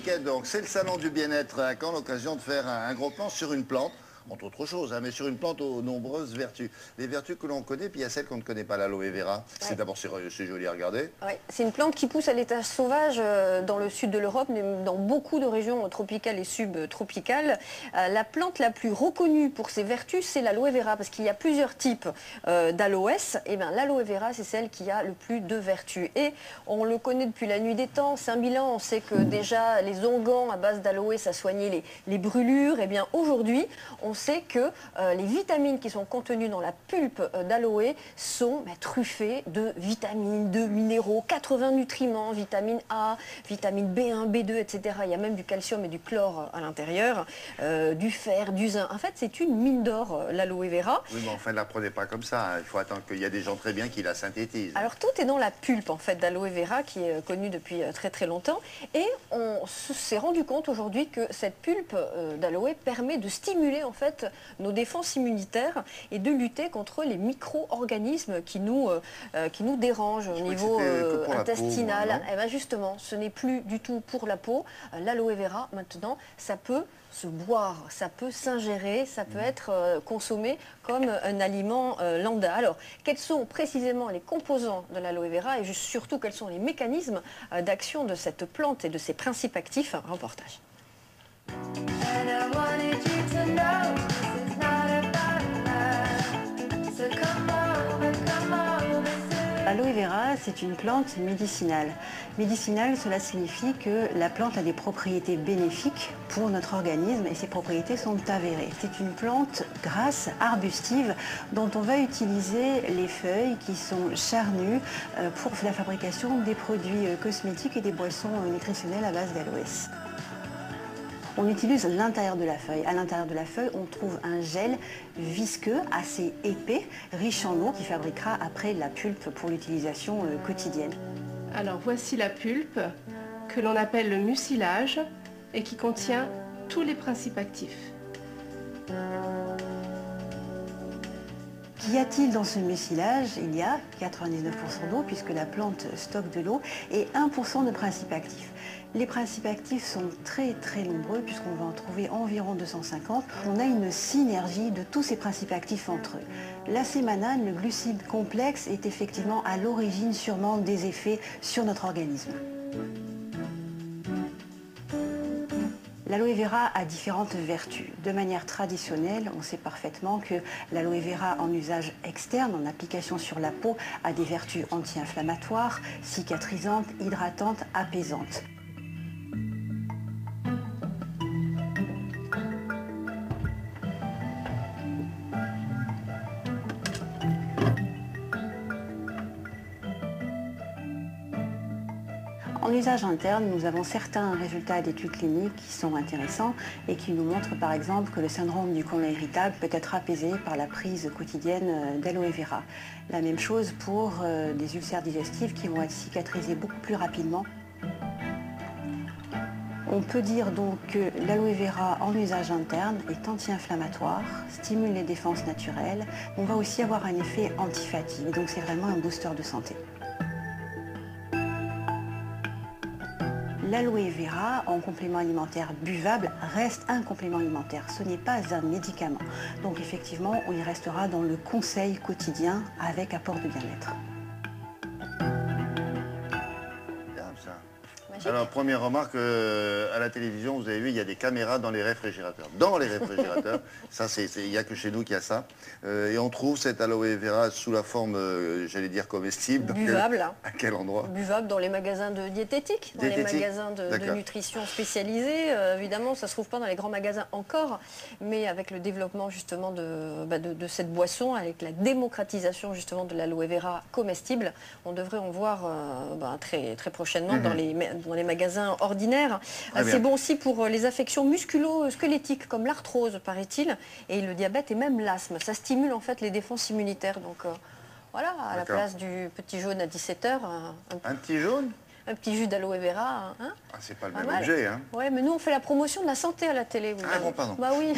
week-end, donc, c'est le salon du bien-être à Caen, l'occasion de faire un gros plan sur une plante, entre autres choses, hein, mais sur une plante aux nombreuses vertus. Les vertus que l'on connaît, puis il y a celles qu'on ne connaît pas, l'aloe vera. C'est d'abord, c'est joli à regarder. Ouais, c'est une plante qui pousse à l'état sauvage dans le sud de l'Europe, mais dans beaucoup de régions tropicales et subtropicales. La plante la plus reconnue pour ses vertus, c'est l'aloe vera, parce qu'il y a plusieurs types d'aloès. Et bien, l'aloe vera, c'est celle qui a le plus de vertus. Et on le connaît depuis la nuit des temps. 5000 ans, on sait que déjà les onguents à base d'aloe, ça soignait les brûlures. Et bien, aujourd'hui, on sait que les vitamines qui sont contenues dans la pulpe d'aloe sont truffées de vitamines, de minéraux, 80 nutriments, vitamine A, vitamine B1, B2, etc. Il y a même du calcium et du chlore à l'intérieur, du fer, du zinc. En fait, c'est une mine d'or, l'aloe vera. Oui, mais enfin, ne la prenez pas comme ça. Hein. Il faut attendre qu'il y a des gens très bien qui la synthétisent. Alors, tout est dans la pulpe, en fait, d'aloe vera, qui est connue depuis très très longtemps. Et on s'est rendu compte aujourd'hui que cette pulpe d'aloe permet de stimuler, en fait, nos défenses immunitaires et de lutter contre les micro-organismes qui nous dérangent au niveau intestinal. Et bien justement, ce n'est plus du tout pour la peau. L'aloe vera, maintenant, ça peut se boire, ça peut s'ingérer, ça peut être consommé comme un aliment lambda. Alors, quels sont précisément les composants de l'aloe vera et surtout quels sont les mécanismes d'action de cette plante et de ses principes actifs? Reportage. L'aloe vera, c'est une plante médicinale. Médicinale, cela signifie que la plante a des propriétés bénéfiques pour notre organisme et ces propriétés sont avérées. C'est une plante grasse, arbustive, dont on va utiliser les feuilles qui sont charnues pour la fabrication des produits cosmétiques et des boissons nutritionnelles à base d'aloès. On utilise l'intérieur de la feuille. À l'intérieur de la feuille, on trouve un gel visqueux, assez épais, riche en eau, qui fabriquera après la pulpe pour l'utilisation quotidienne. Alors voici la pulpe que l'on appelle le mucilage et qui contient tous les principes actifs. Qu'y a-t-il dans ce mucilage? Il y a 99% d'eau puisque la plante stocke de l'eau et 1% de principes actifs. Les principes actifs sont très très nombreux puisqu'on va en trouver environ 250. On a une synergie de tous ces principes actifs entre eux. La sémanane, le glucide complexe, est effectivement à l'origine sûrement des effets sur notre organisme. L'aloe vera a différentes vertus. De manière traditionnelle, on sait parfaitement que l'aloe vera en usage externe, en application sur la peau, a des vertus anti-inflammatoires, cicatrisantes, hydratantes, apaisantes. En usage interne, nous avons certains résultats d'études cliniques qui sont intéressants et qui nous montrent par exemple que le syndrome du côlon irritable peut être apaisé par la prise quotidienne d'aloe vera. La même chose pour des ulcères digestifs qui vont être cicatrisés beaucoup plus rapidement. On peut dire donc que l'aloe vera en usage interne est anti-inflammatoire, stimule les défenses naturelles. On va aussi avoir un effet anti-fatigue, donc c'est vraiment un booster de santé. L'aloe vera, en complément alimentaire buvable, reste un complément alimentaire. Ce n'est pas un médicament. Donc effectivement, on y restera dans le conseil quotidien avec apport de bien-être. Alors, première remarque, à la télévision, vous avez vu, il y a des caméras dans les réfrigérateurs. Dans les réfrigérateurs, ça, il n'y a que chez nous qu'il y a ça. Et on trouve cette aloe vera sous la forme, j'allais dire, comestible. Buvable. À quel endroit? Buvable dans les magasins de diététique, dans les magasins de nutrition spécialisés. Évidemment, ça ne se trouve pas dans les grands magasins encore, mais avec le développement justement de cette boisson, avec la démocratisation justement de l'aloe vera comestible, on devrait en voir très, très prochainement dans les magasins ordinaires. C'est bon aussi pour les affections musculo-squelettiques comme l'arthrose, paraît-il, et le diabète et même l'asthme. Ça stimule en fait les défenses immunitaires. Donc voilà, à la place du petit jaune à 17 h. Un petit jaune? Un petit jus d'aloe vera. Hein, c'est pas le même objet. Hein. Ouais, mais nous on fait la promotion de la santé à la télé. Ah bon, pardon. Bah oui.